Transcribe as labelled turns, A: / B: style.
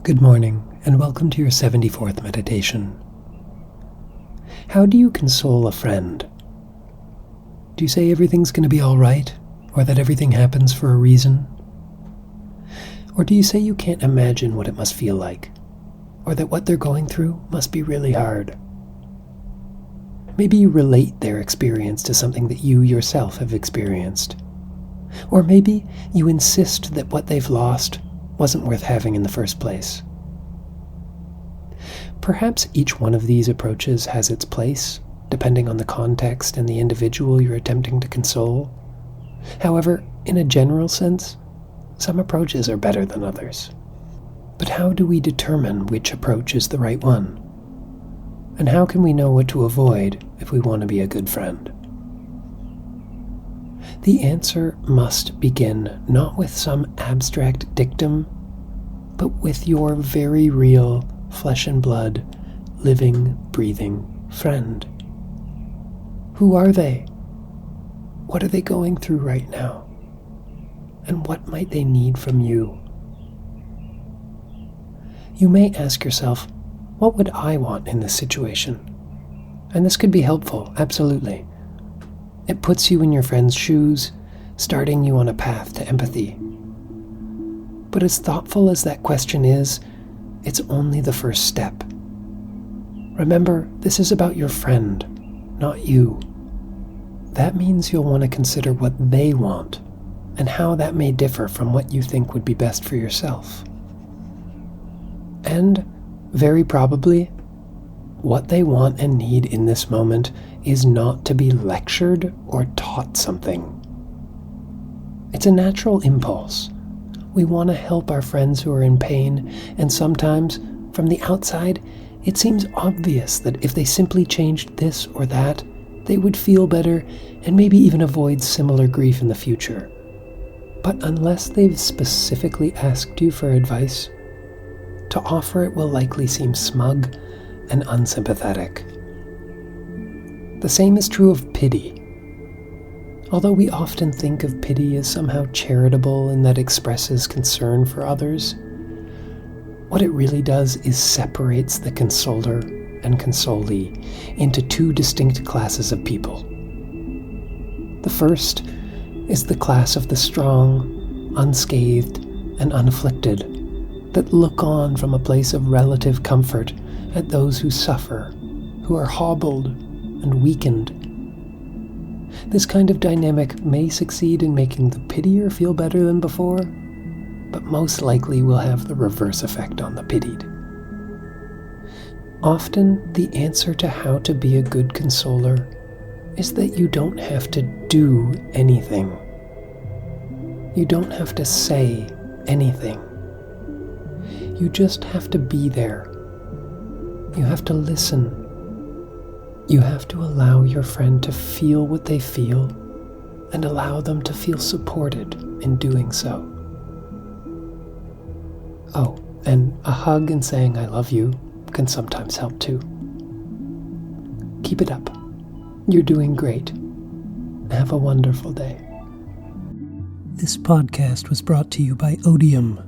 A: Good morning, and welcome to your 74th meditation. How do you console a friend? Do you say everything's going to be all right, or that everything happens for a reason? Or do you say you can't imagine what it must feel like, or that what they're going through must be really hard? Maybe you relate their experience to something that you yourself have experienced. Or maybe you insist that what they've lost wasn't worth having in the first place. Perhaps each one of these approaches has its place, depending on the context and the individual you're attempting to console. However, in a general sense, some approaches are better than others. But how do we determine which approach is the right one? And how can we know what to avoid if we want to be a good friend? The answer must begin not with some abstract dictum, but with your very real, flesh and blood, living, breathing friend. Who are they? What are they going through right now? And what might they need from you? You may ask yourself, what would I want in this situation? And this could be helpful, absolutely. It puts you in your friend's shoes, starting you on a path to empathy. But as thoughtful as that question is, it's only the first step. Remember, this is about your friend, not you. That means you'll want to consider what they want, and how that may differ from what you think would be best for yourself. And, very probably, what they want and need in this moment is not to be lectured or taught something. It's a natural impulse. We want to help our friends who are in pain, and sometimes, from the outside, it seems obvious that if they simply changed this or that, they would feel better and maybe even avoid similar grief in the future. But unless they've specifically asked you for advice, to offer it will likely seem smug and unsympathetic. The same is true of pity. Although we often think of pity as somehow charitable and that expresses concern for others, what it really does is separates the consoler and consolee into two distinct classes of people. The first is the class of the strong, unscathed, and unafflicted that look on from a place of relative comfort at those who suffer, who are hobbled and weakened. This kind of dynamic may succeed in making the pitier feel better than before, but most likely will have the reverse effect on the pitied. Often, the answer to how to be a good consoler is that you don't have to do anything. You don't have to say anything. You just have to be there. You have to listen. You have to allow your friend to feel what they feel and allow them to feel supported in doing so. Oh, and a hug and saying I love you can sometimes help too. Keep it up. You're doing great. Have a wonderful day. This podcast was brought to you by Odium,